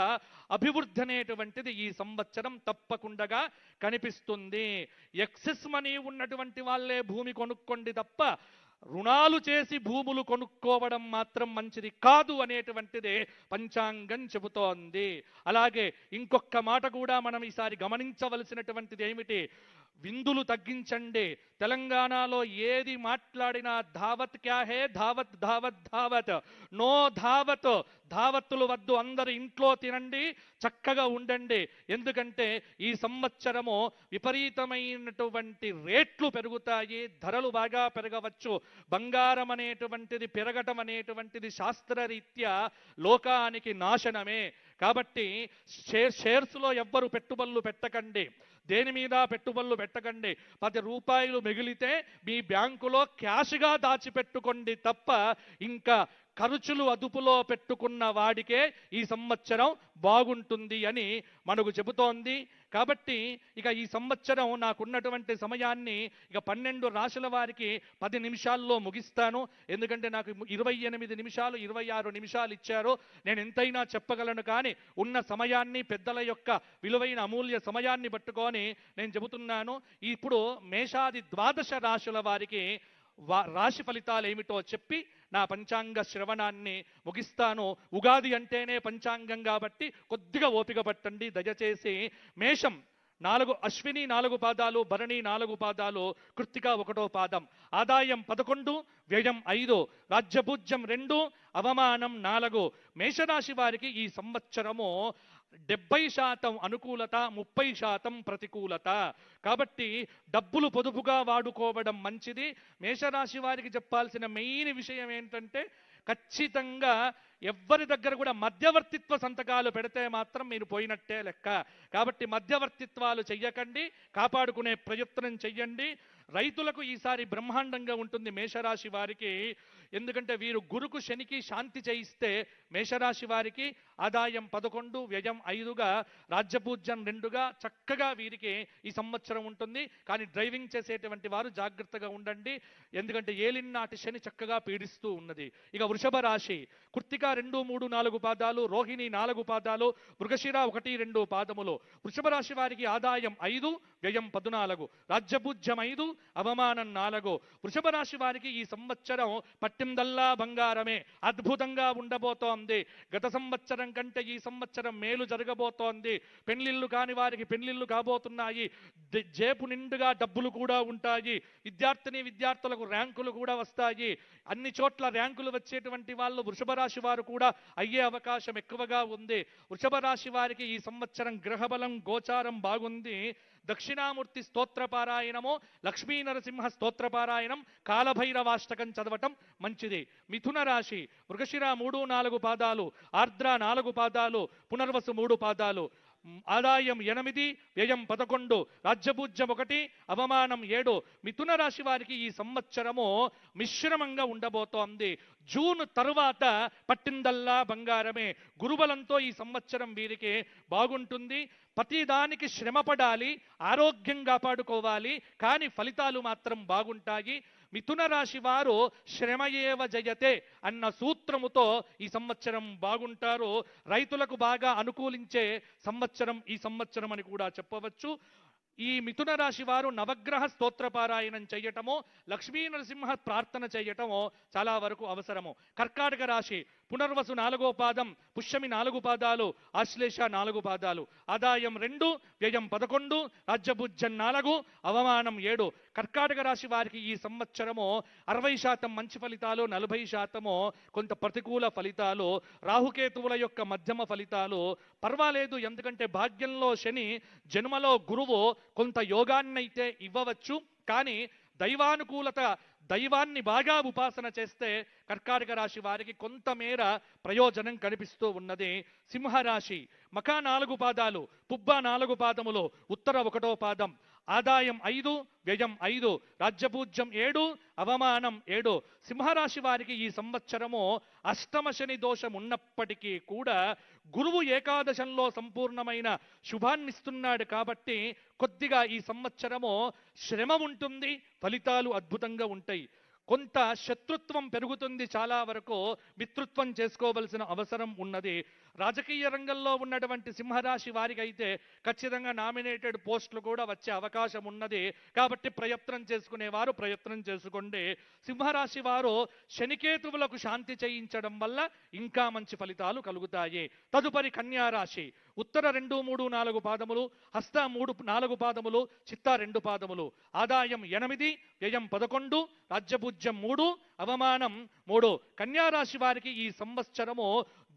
అభివృద్ధి అనేటువంటిది ఈ సంవత్సరం తప్పకుండా కనిపిస్తుంది. ఎక్సెస్ మనీ ఉన్నటువంటి వాళ్ళే భూమి కొనుక్కోండి తప్ప రుణాలు చేసి భూములు కొనుక్కోవడం మాత్రం మంచిది కాదు అనేటువంటిదే పంచాంగం చెబుతోంది. అలాగే ఇంకొక మాట కూడా మనం ఈసారి గమనించవలసినటువంటిది ఏమిటి, విందులు తగ్గించండి. తెలంగాణలో ఏది మాట్లాడినా ధావత్ క్యా హే, ధావత్ ధావత్ ధావత్, నో ధావత్. ధావత్తులు వద్దు, అందరు ఇంట్లో తినండి, చక్కగా ఉండండి. ఎందుకంటే ఈ సంవత్సరము విపరీతమైనటువంటి రేట్లు పెరుగుతాయి, ధరలు బాగా పెరగవచ్చు. బంగారం అనేటువంటిది పెరగటం అనేటువంటిది శాస్త్రరీత్యా లోకానికి నాశనమే. కాబట్టి షేర్స్లో ఎవ్వరు పెట్టుబడులు పెట్టకండి, దేని మీద పెట్టుబడులు పెట్టకండి. 10 రూపాయలు మిగిలితే మీ బ్యాంకులో క్యాష్గా దాచిపెట్టుకోండి తప్ప ఇంకా ఖర్చులు అదుపులో పెట్టుకున్న వాడికే ఈ సంవత్సరం బాగుంటుంది అని మనకు చెబుతోంది. కాబట్టి ఇక ఈ సంవత్సరం నాకున్నటువంటి సమయాన్ని ఇక 12 రాశుల వారికి 10 నిమిషాల్లో ముగిస్తాను. ఎందుకంటే నాకు 28 నిమిషాలు 26 నిమిషాలు ఇచ్చారు. నేను ఎంతైనా చెప్పగలను, కానీ ఉన్న సమయాన్ని పెద్దల యొక్క విలువైన అమూల్య సమయాన్ని పట్టుకొని నేను చెబుతున్నాను. ఇప్పుడు మేషాది 12 రాశుల వారికి రాశి ఫలితాలు ఏమిటో చెప్పి నా పంచాంగ శ్రవణాన్ని ముగిస్తాను. ఉగాది అంటేనే పంచాంగం కాబట్టి కొద్దిగా ఓపిక పట్టండి దయచేసి. మేషం 4, అశ్విని 4 పాదాలు, భరణి 4 పాదాలు, కృత్తిక 1వ పాదం. ఆదాయం 11, వ్యయం 5, రాజ్యపూజ్యం 2, అవమానం 4. మేషరాశి వారికి ఈ సంవత్సరము 70% అనుకూలత, 30% ప్రతికూలత. కాబట్టి డబ్బులు పొదుపుగా వాడుకోవడం మంచిది. మేషరాశి వారికి చెప్పాల్సిన మెయిన్ విషయం ఏంటంటే ఖచ్చితంగా ఎవ్వరి దగ్గర కూడా మధ్యవర్తిత్వ సంతకాలు పెడితే మాత్రం మీరు పోయినట్టే లెక్క. కాబట్టి మధ్యవర్తిత్వాలు చెయ్యకండి, కాపాడుకునే ప్రయత్నం చెయ్యండి. రైతులకు ఈసారి బ్రహ్మాండంగా ఉంటుంది మేషరాశి వారికి. ఎందుకంటే వీరు గురుకు శనికి శాంతి చేయిస్తే మేషరాశి వారికి ఆదాయం 11, వ్యయం 5గా, రాజ్యపూజ్యం 2గా చక్కగా వీరికి ఈ సంవత్సరం ఉంటుంది. కానీ డ్రైవింగ్ చేసేటువంటి వారు జాగ్రత్తగా ఉండండి, ఎందుకంటే ఏలినాటి శని చక్కగా పీడిస్తూ ఉన్నది. ఇక వృషభ రాశి కృత్తిక 2, 3, 4 పాదాలు, రోహిణి 4 పాదాలు, మృగశిర 1, 2 పాదములు. వృషభ రాశి వారికి ఆదాయం 5, వ్యయం 14, రాజ్యపూజ్యం 5, అవమానం 4. వృషభ రాశి వారికి ఈ సంవత్సరం పట్టిందల్లా బంగారమే, అద్భుతంగా ఉండబోతోంది. గత సంవత్సరం కంటే ఈ సంవత్సరం మేలు జరగబోతోంది. పెళ్లిళ్ళు కాని వారికి పెళ్లిళ్ళు కాబోతున్నాయి. జేబు నిండుగా డబ్బులు కూడా ఉంటాయి. విద్యార్థులకు ర్యాంకులు కూడా వస్తాయి. అన్ని చోట్ల ర్యాంకులు వచ్చేటువంటి వాళ్ళు వృషభ రాశి వారు కూడా అయ్యే అవకాశం ఎక్కువగా ఉంది. వృషభ రాశి వారికి ఈ సంవత్సరం గ్రహబలం గోచారం బాగుంది. దక్షిణామూర్తి స్తోత్రపారాయణము, లక్ష్మీ నరసింహ స్తోత్రపారాయణం, కాలభైరవాష్టకం చదవటం మంచిది. మిథున రాశి మృగశిర 3, 4 పాదాలు, ఆర్ద్ర 4 పాదాలు, పునర్వసు 3 పాదాలు. ఆదాయం 8, వ్యయం 11, రాజ్యపూజ్యం 1, అవమానం 7. మిథున రాశి వారికి ఈ సంవత్సరము మిశ్రమంగా ఉండబోతోంది. జూన్ తరువాత పట్టిందల్లా బంగారమే. గురుబలంతో ఈ సంవత్సరం వీరికి బాగుంటుంది. ప్రతిదానికి శ్రమపడాలి, ఆరోగ్యం కాపాడుకోవాలి, కానీ ఫలితాలు మాత్రం బాగుంటాయి. మిథున రాశి వారు శ్రమయేవ జయతే అన్న సూత్రముతో ఈ సంవత్సరం బాగుంటారు. రైతులకు బాగా అనుకూలించే సంవత్సరం ఈ సంవత్సరం అని కూడా చెప్పవచ్చు. ఈ మిథున రాశి వారు నవగ్రహ స్తోత్రపారాయణం చేయటమో, లక్ష్మీ నరసింహ ప్రార్థన చేయటమో చాలా వరకు అవసరము. కర్కాటక రాశి పునర్వసు 4వ పాదం, పుష్యమి 4 పాదాలు, ఆశ్లేష 4 పాదాలు. ఆదాయం 2, వ్యయం 11, రాజ్యభుజ్యం 4, అవమానం 7. కర్కాటక రాశి వారికి ఈ సంవత్సరము 60% మంచి ఫలితాలు, 40% కొంత ప్రతికూల ఫలితాలు. రాహుకేతువుల యొక్క మధ్యమ ఫలితాలు. పర్వాలేదు, ఎందుకంటే భాగ్యంలో శని, జన్మలో గురువు కొంత యోగాన్నైతే ఇవ్వవచ్చు. కానీ దైవానుకూలత, దైవాన్ని బాగా ఉపాసన చేస్తే కర్కాటక రాశి వారికి కొంతమేర ప్రయోజనం కనిపిస్తూ ఉన్నది. సింహరాశి మఖ 4 పాదాలు, పుబ్బ 4 పాదములు, ఉత్తర 1వ పాదం. ఆదాయం 5, వ్యయం 5, రాజ్యపూజ్యం 7, అవమానం 7. సింహరాశి వారికి ఈ సంవత్సరము అష్టమ శని దోషం ఉన్నప్పటికీ కూడా గురువు ఏకాదశంలో సంపూర్ణమైన శుభాన్నిస్తున్నాడు కాబట్టి కొద్దిగా ఈ సంవత్సరము శ్రమ ఉంటుంది, ఫలితాలు అద్భుతంగా ఉంటాయి. కొంత శత్రుత్వం పెరుగుతుంది, చాలా వరకు మిత్రుత్వం చేసుకోవలసిన అవసరం ఉన్నది. రాజకీయ రంగంలో ఉన్నటువంటి సింహరాశి వారికి అయితే ఖచ్చితంగా నామినేటెడ్ పోస్టులు కూడా వచ్చే అవకాశం ఉన్నది. కాబట్టి ప్రయత్నం చేసుకునేవారు ప్రయత్నం చేసుకోండి. సింహరాశి వారు శనికేతువులకు శాంతి చేయించడం వల్ల ఇంకా మంచి ఫలితాలు కలుగుతాయి. తదుపరి కన్యారాశి ఉత్తర 2, 3, 4 పాదములు, హస్త 3, 4 పాదములు, చిత్త 2 పాదములు. ఆదాయం 8, వ్యయం 11, రాజ్యపూజ్యం 3, అవమానం 3. కన్యారాశి వారికి ఈ సంవత్సరము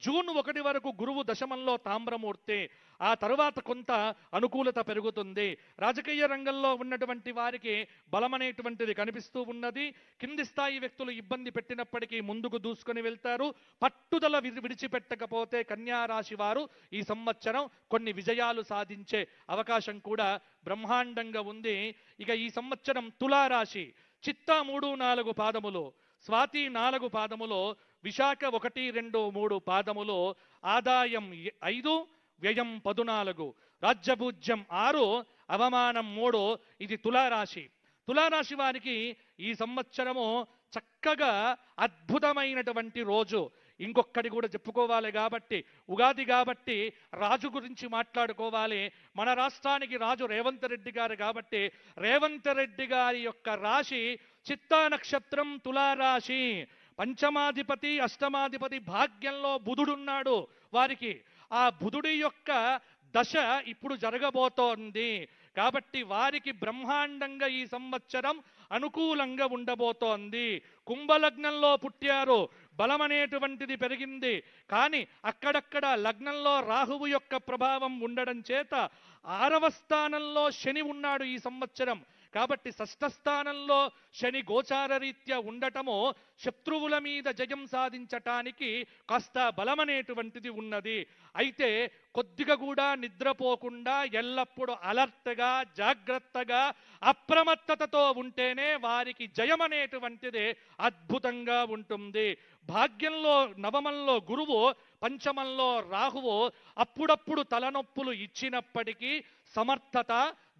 జూన్ 1 వరకు గురువు దశమంలో తామ్రమూర్తి. ఆ తరువాత కొంత అనుకూలత పెరుగుతుంది. రాజకీయ రంగంలో ఉన్నటువంటి వారికి బలమనేటువంటిది కనిపిస్తూ ఉన్నది. కింది స్థాయి వ్యక్తులు ఇబ్బంది పెట్టినప్పటికీ ముందుకు దూసుకొని వెళ్తారు. పట్టుదల విడిచిపెట్టకపోతే కన్యారాశి వారు ఈ సంవత్సరం కొన్ని విజయాలు సాధించే అవకాశం కూడా బ్రహ్మాండంగా ఉంది. ఇక ఈ సంవత్సరం తులారాశి చిత్త 3, 4 పాదములు, స్వాతి 4 పాదములు, విశాఖ 1, 2, 3 పాదములు. ఆదాయం 5, వ్యయం 14, రాజ్యపూజ్యం 6, అవమానం 3. ఇది తులారాశి. తులారాశి వారికి ఈ సంవత్సరము చక్కగా అద్భుతమైనటువంటి రోజు. ఇంకొకటి కూడా చెప్పుకోవాలి కాబట్టి, ఉగాది కాబట్టి రాజు గురించి మాట్లాడుకోవాలి. మన రాష్ట్రానికి రాజు రేవంత్ రెడ్డి గారు కాబట్టి రేవంత్ రెడ్డి గారి యొక్క రాశి చిత్తా నక్షత్రం, తులారాశి. పంచమాధిపతి, అష్టమాధిపతి భాగ్యంలో బుధుడున్నాడు వారికి. ఆ బుధుడి యొక్క దశ ఇప్పుడు జరగబోతోంది కాబట్టి వారికి బ్రహ్మాండంగా ఈ సంవత్సరం అనుకూలంగా ఉండబోతోంది. కుంభలగ్నంలో పుట్టారు, బలమనేటువంటిది పెరిగింది. కానీ అక్కడక్కడ లగ్నంలో రాహువు యొక్క ప్రభావం ఉండడం చేత 6వ స్థానంలో శని ఉన్నాడు ఈ సంవత్సరం. కాబట్టి 6వ స్థానంలో శని గోచార రీత్యా ఉండటము శత్రువుల మీద జయం సాధించటానికి కాస్త బలమనేటువంటిది ఉన్నది. అయితే కొద్దిగా కూడా నిద్రపోకుండా ఎల్లప్పుడూ అలర్ట్గా, జాగ్రత్తగా, అప్రమత్తతతో ఉంటేనే వారికి జయం అనేటువంటిది అద్భుతంగా ఉంటుంది. భాగ్యంలో నవమంలో గురువు, పంచమంలో రాహువు అప్పుడప్పుడు తలనొప్పులు ఇచ్చినప్పటికీ సమర్థత,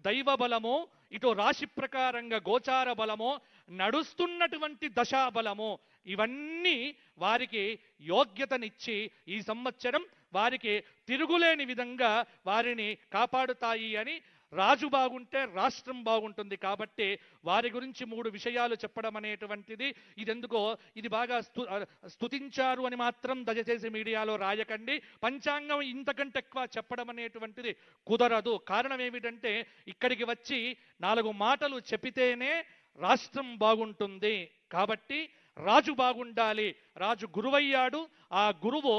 దైవబలము, ఇటు రాశి ప్రకారంగా గోచార బలము, నడుస్తున్నటువంటి దశాబలము, ఇవన్నీ వారికి యోగ్యతనిచ్చి ఈ సంవత్సరం వారికి తిరుగులేని విధంగా వారిని కాపాడుతాయి అని రాజు బాగుంటే రాష్ట్రం బాగుంటుంది. కాబట్టి వారి గురించి 3 విషయాలు చెప్పడం అనేటువంటిది ఇదెందుకో ఇది బాగా స్తుతించారు అని మాత్రం దయచేసి మీడియాలో రాయకండి. పంచాంగం ఇంతకంటే ఎక్కువ చెప్పడం అనేటువంటిది కుదరదు. కారణం ఏమిటంటే ఇక్కడికి వచ్చి 4 మాటలు చెప్పితేనే రాష్ట్రం బాగుంటుంది. కాబట్టి రాజు బాగుండాలి. రాజు గురువయ్యాడు, ఆ గురువు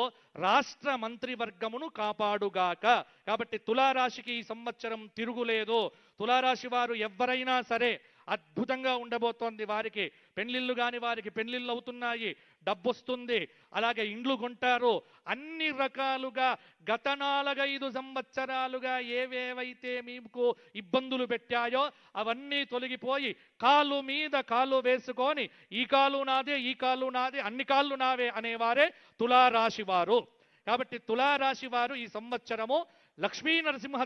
రాష్ట్ర మంత్రివర్గమును కాపాడుగాక. కాబట్టి తులారాశికి ఈ సంవత్సరం తిరుగులేదు. తులారాశి వారు ఎవరైనా సరే అద్భుతంగా ఉండబోతోంది. వారికి పెళ్లిళ్ళు కాని వారికి పెళ్లిళ్ళు అవుతున్నాయి, డబ్బు వస్తుంది, అలాగే ఇండ్లు కొంటారు. అన్ని రకాలుగా గత 4-5 సంవత్సరాలుగా ఏవేవైతే మీకు ఇబ్బందులు పెట్టాయో అవన్నీ తొలగిపోయి కాలు మీద కాలు వేసుకొని ఈ కాలు నాదే, ఈ కాలు నాదే, అన్ని కాళ్ళు నావే అనేవారే తులారాశి వారు. కాబట్టి తులారాశి వారు ఈ సంవత్సరము లక్ష్మీ నరసింహ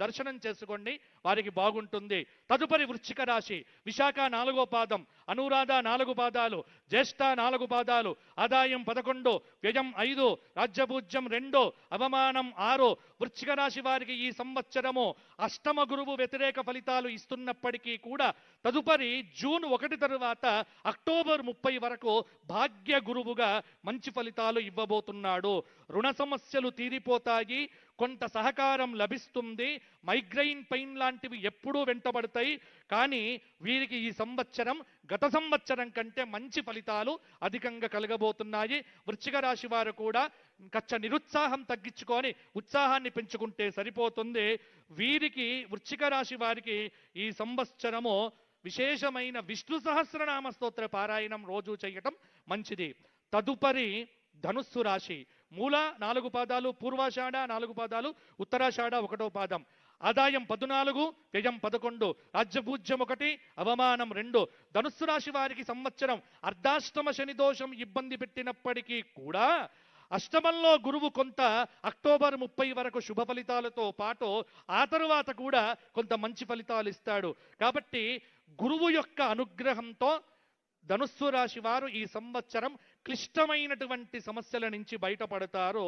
దర్శనం చేసుకోండి, వారికి బాగుంటుంది. తదుపరి వృశ్చిక రాశి. విశాఖ 4వ పాదం, అనురాధ 4 పాదాలు, జ్యేష్ఠ 4 పాదాలు, ఆదాయం 11, వ్యయం 5, రాజ్యపూజ్యం 2, అవమానం 6. వృశ్చిక రాశి వారికి ఈ సంవత్సరము అష్టమ గురువు వ్యతిరేక ఫలితాలు ఇస్తున్నప్పటికీ కూడా తదుపరి జూన్ 1 తరువాత అక్టోబర్ 30 వరకు భాగ్య గురువుగా మంచి ఫలితాలు ఇవ్వబోతున్నాడు. రుణ సమస్యలు తీరిపోతాయి, కొంత సహకారం లభిస్తుంది. మైగ్రైన్ పెయిన్ లాంటివి ఎప్పుడూ వెంటబడతాయి. కానీ వీరికి ఈ సంవత్సరం గత సంవత్సరం కంటే మంచి ఫలితాలు అధికంగా కలగబోతున్నాయి. వృశ్చిక రాశి వారు కూడా కచ్చ నిరుత్సాహం తగ్గించుకొని ఉత్సాహాన్ని పెంచుకుంటే సరిపోతుంది. వీరికి వృశ్చిక రాశి వారికి ఈ సంవత్సరము విశేషమైన విష్ణు సహస్రనామ స్తోత్ర పారాయణం రోజు చేయటం మంచిది. తదుపరి ధనుస్సు రాశి. మూల 4 పాదాలు, పూర్వాషాఢ 4 పాదాలు, ఉత్తరాషాఢ 1వ పాదం, ఆదాయం 14, వ్యయం 11, రాజ్యపూజ్యం 1, అవమానం 2. ధనుస్సు రాశి వారికి సంవత్సరం అర్ధాష్టమ శని దోషం ఇబ్బంది పెట్టినప్పటికీ కూడా అష్టమంలో గురువు కొంత అక్టోబర్ 30 వరకు శుభ ఫలితాలతో పాటు ఆ తరువాత కూడా కొంత మంచి ఫలితాలు ఇస్తాడు. కాబట్టి గురువు యొక్క అనుగ్రహంతో ధనుస్సు రాశి వారు ఈ సంవత్సరం క్లిష్టమైనటువంటి సమస్యల నుంచి బయటపడతారు.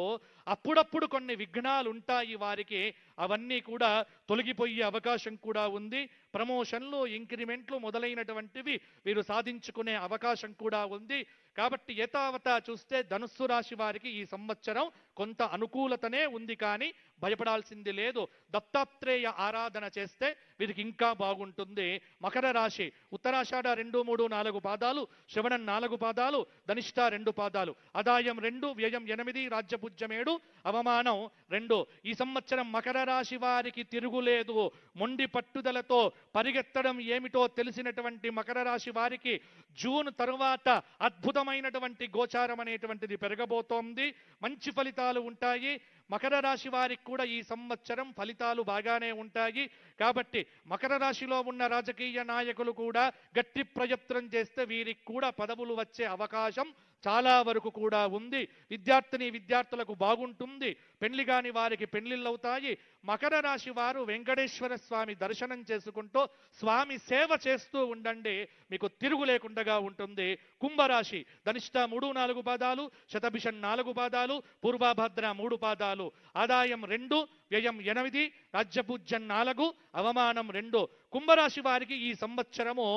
అప్పుడప్పుడు కొన్ని విఘ్నాలు ఉంటాయి వారికి, అవన్నీ కూడా తొలగిపోయే అవకాశం కూడా ఉంది. ప్రమోషన్లు, ఇంక్రిమెంట్లు మొదలైనటువంటివి వీరు సాధించుకునే అవకాశం కూడా ఉంది. కాబట్టి యథావత చూస్తే ధనుస్సు రాశి వారికి ఈ సంవత్సరం కొంత అనుకూలతనే ఉంది, కానీ భయపడాల్సింది లేదు. దత్తాత్రేయ ఆరాధన చేస్తే వీరికి ఇంకా బాగుంటుంది. మకర రాశి. ఉత్తరాషాఢ 2, 3, 4 పాదాలు, శ్రవణం 4 పాదాలు, ధనిష్ట 2 పాదాలు, ఆదాయం 2, వ్యయం 8, రాజ్యపూజ్యం 7, అవమానం 2. ఈ సంవత్సరం మకర రాశి వారికి తిరుగులేదు. మొండి పట్టుదలతో పరిగెత్తడం ఏమిటో తెలిసినటువంటి మకర రాశి వారికి జూన్ తరువాత అద్భుతమైనటువంటి గోచారం అనేటువంటిది పెరగబోతోంది. మంచి ఫలితాలు ఉంటాయి. మకర రాశి వారికి కూడా ఈ సంవత్సరం ఫలితాలు బాగానే ఉంటాయి. కాబట్టి మకర రాశిలో ఉన్న రాజకీయ నాయకులు కూడా గట్టి ప్రయత్నం చేస్తే వీరికి కూడా పదవులు వచ్చే అవకాశం చాలా వరకు కూడా ఉంది. విద్యార్థులకు బాగుంటుంది. పెళ్లి కాని వారికి పెళ్లిళ్ళు అవుతాయి. మకర రాశి వారు వెంకటేశ్వర స్వామి దర్శనం చేసుకుంటూ స్వామి సేవ చేస్తూ ఉండండి, మీకు తిరుగు లేకుండా ఉంటుంది. కుంభరాశి. ధనిష్ట 3, 4 పాదాలు, శతభిషం 4 పాదాలు, పూర్వభద్ర 3 పాదాలు, ఆదాయం 2, వ్యయం 8, రాజ్యపూజ్యం 4, అవమానం 2. కుంభరాశి వారికి ఈ సంవత్సరము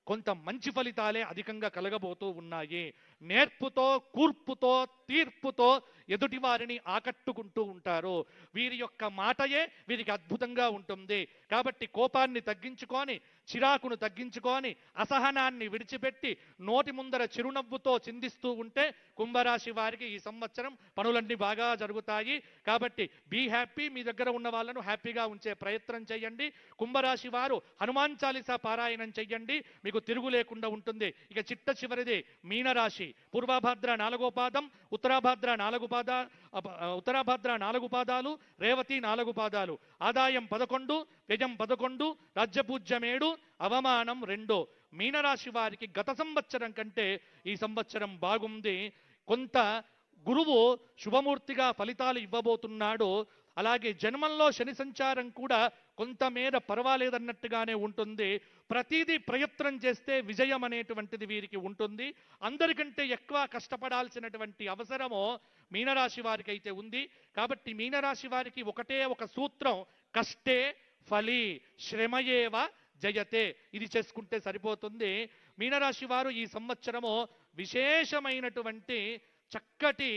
కొంత మంచి ఫలితాలే అధికంగా కలగబోతూ ఉన్నాయి. నేర్పుతో, కూర్పుతో, తీర్పుతో ఎదుటి వారిని ఆకట్టుకుంటూ ఉంటారు. వీరి యొక్క మాటయే వీరికి అద్భుతంగా ఉంటుంది. కాబట్టి కోపాన్ని తగ్గించుకొని, చిరాకును తగ్గించుకొని, అసహనాన్ని విడిచిపెట్టి నోటి ముందర చిరునవ్వుతో చిందిస్తూ ఉంటే కుంభరాశి వారికి ఈ సంవత్సరం పనులన్నీ బాగా జరుగుతాయి. కాబట్టి బీ హ్యాపీ. మీ దగ్గర ఉన్న వాళ్ళను హ్యాపీగా ఉంచే ప్రయత్నం చేయండి. కుంభరాశి వారు హనుమాన్ చాలీసా పారాయణం చెయ్యండి, మీకు తిరుగు లేకుండా ఉంటుంది. ఇక చిట్ట చివరిది మీనరాశి. పూర్వభద్ర 4వ పాదం, ఉత్తరాభద్ర 4 పాదాలు, రేవతి 4 పాదాలు, ఆదాయం 11, వ్యయం 11, రాజ్యపూజ్యం 7, అవమానం 2. మీనరాశి వారికి గత సంవత్సరం కంటే ఈ సంవత్సరం బాగుంది. కొంత గురువు శుభమూర్తిగా ఫలితాలు ఇవ్వబోతున్నాడు. అలాగే జన్మంలో శని సంచారం కూడా కొంతమేర పర్వాలేదన్నట్టుగానే ఉంటుంది. ప్రతిదీ ప్రయత్నం చేస్తే విజయం అనేటువంటిది వీరికి ఉంటుంది. అందరికంటే ఎక్కువ కష్టపడాల్సినటువంటి అవసరము మీనరాశి వారికి అయితే ఉంది. కాబట్టి మీనరాశి వారికి ఒకటే ఒక సూత్రం, కష్టే ఫలి శ్రమయేవ జయతే. ఇది చేసుకుంటే సరిపోతుంది. మీనరాశి వారు ఈ సంవత్సరము విశేషమైనటువంటి చక్కటి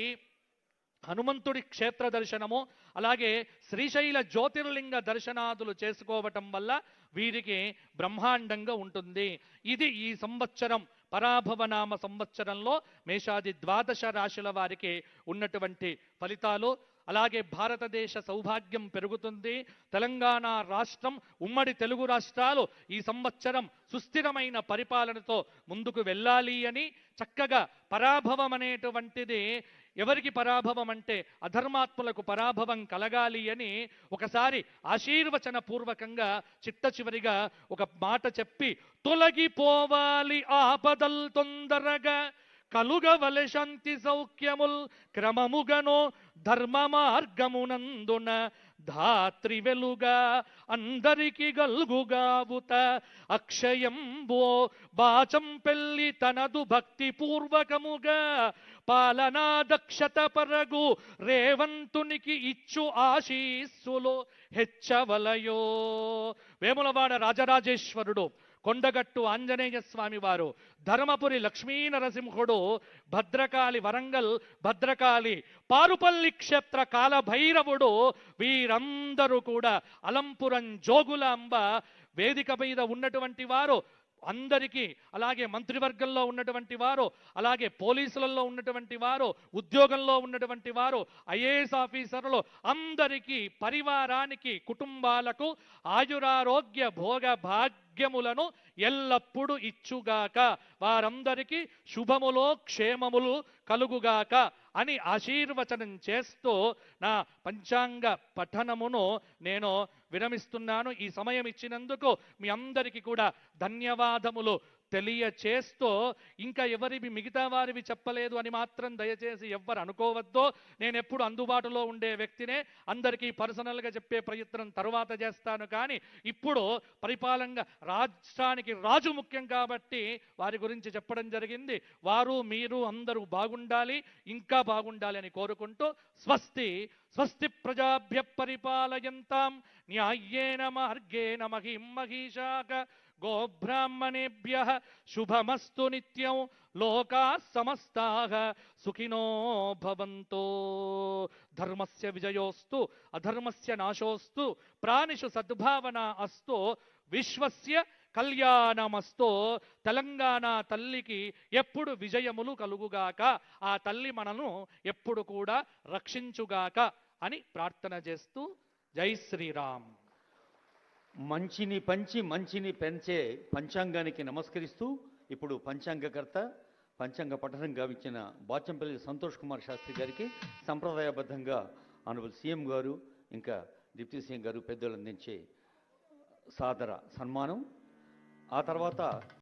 హనుమంతుడి క్షేత్ర దర్శనము, అలాగే శ్రీశైల జ్యోతిర్లింగ దర్శనాదులు చేసుకోవటం వల్ల వీరికి బ్రహ్మాండంగా ఉంటుంది. ఇది ఈ సంవత్సరం పరాభవనామ సంవత్సరంలో మేషాది ద్వాదశ రాశుల వారికి ఉన్నటువంటి ఫలితాలు. అలాగే భారతదేశ సౌభాగ్యం పెరుగుతుంది. తెలంగాణ రాష్ట్రం, ఉమ్మడి తెలుగు రాష్ట్రాలు ఈ సంవత్సరం సుస్థిరమైన పరిపాలనతో ముందుకు వెళ్ళాలి అని, చక్కగా పరాభవం అనేటువంటిది ఎవరికి పరాభవం అంటే అధర్మాత్ములకు పరాభవం కలగాలి అని ఒకసారి ఆశీర్వచన పూర్వకంగా చిట్ట చివరిగా ఒక మాట చెప్పి, తొలగిపోవాలి ఆపదల్ తొందరగా, కలుగవలె శాంతి సౌఖ్యముల్ క్రమముగనో, ధర్మ మార్గమునందున ధాత్రి వెలుగా అందరికి గల్గుగావుత, అక్షయంబో బాచం పెళ్లి తనదు భక్తి పూర్వకముగా, పాలనా దక్షత పరగు రేవంతునికి ఇచ్చు ఆశీస్సులు హెచ్చవలయో. వేములవాడ రాజరాజేశ్వరుడు, కొండగట్టు ఆంజనేయ స్వామి వారు, ధర్మపురి లక్ష్మీ నరసింహుడు, భద్రకాళి వరంగల్ భద్రకాళి, పారుపల్లి క్షేత్ర కాలభైరవుడు, వీరందరూ కూడా అలంపురం జోగులాంబ వేదిక మీద ఉన్నటువంటి వారు అందరికీ, అలాగే మంత్రివర్గంలో ఉన్నటువంటి వారు, అలాగే పోలీసులలో ఉన్నటువంటి వారు, ఉద్యోగంలో ఉన్నటువంటి వారు, ఐఏఎస్ ఆఫీసర్లు అందరికీ, పరివారానికి, కుటుంబాలకు ఆయురారోగ్య భోగ భాగ్యములను ఎల్లప్పుడూ ఇచ్చుగాక, వారందరికీ శుభములో క్షేమములు కలుగుగాక అని ఆశీర్వచనం చేస్తూ నా పంచాంగ పఠనమును నేను విరమిస్తున్నాను. ఈ సమయం ఇచ్చినందుకు మీ అందరికీ కూడా ధన్యవాదములు తెలియచేస్తూ, ఇంకా ఎవరివి మిగతా వారివి చెప్పలేదు అని మాత్రం దయచేసి ఎవ్వరు అనుకోవద్దు. నేను ఎప్పుడు అందుబాటులో ఉండే వ్యక్తినే, అందరికీ పర్సనల్గా చెప్పే ప్రయత్నం తరువాత చేస్తాను. కానీ ఇప్పుడు పరిపాలనగా రాష్ట్రానికి రాజు ముఖ్యం కాబట్టి వారి గురించి చెప్పడం జరిగింది. వారు మీరు అందరూ బాగుండాలి, ఇంకా బాగుండాలి అని కోరుకుంటూ, స్వస్తి స్వస్తి ప్రజాభ్య పరిపాలయంతాం న్యాయేన మార్గేణ మహిం మహిషాక, గోబ్రాహ్మణేభ్యః శుభమస్తు నిత్యం, లోకాః సమస్తాః సుఖినో భవంతు. ధర్మస్య విజయోస్తు అధర్మస్య నాశోస్తు, ప్రాణిషు సద్భావన అస్తు, విశ్వస్య కళ్యాణమస్తు. తెలంగాణ తల్లికి ఎప్పుడు విజయములు కలుగుగాక, ఆ తల్లి మనను ఎప్పుడు కూడా రక్షించుగాక అని ప్రార్థన చేస్తూ జై శ్రీరామ్. మంచిని పంచి మంచిని పెంచే పంచాంగానికి నమస్కరిస్తూ ఇప్పుడు పంచాంగకర్త, పంచాంగ పఠనం గావించిన బాచంపల్లి సంతోష్ కుమార్ శాస్త్రి గారికి సంప్రదాయబద్ధంగా ఆనరబుల్ సీఎం గారు ఇంకా డిప్యూటీ సీఎం గారు పెద్దలు అందించే సాదర సన్మానం. ఆ తర్వాత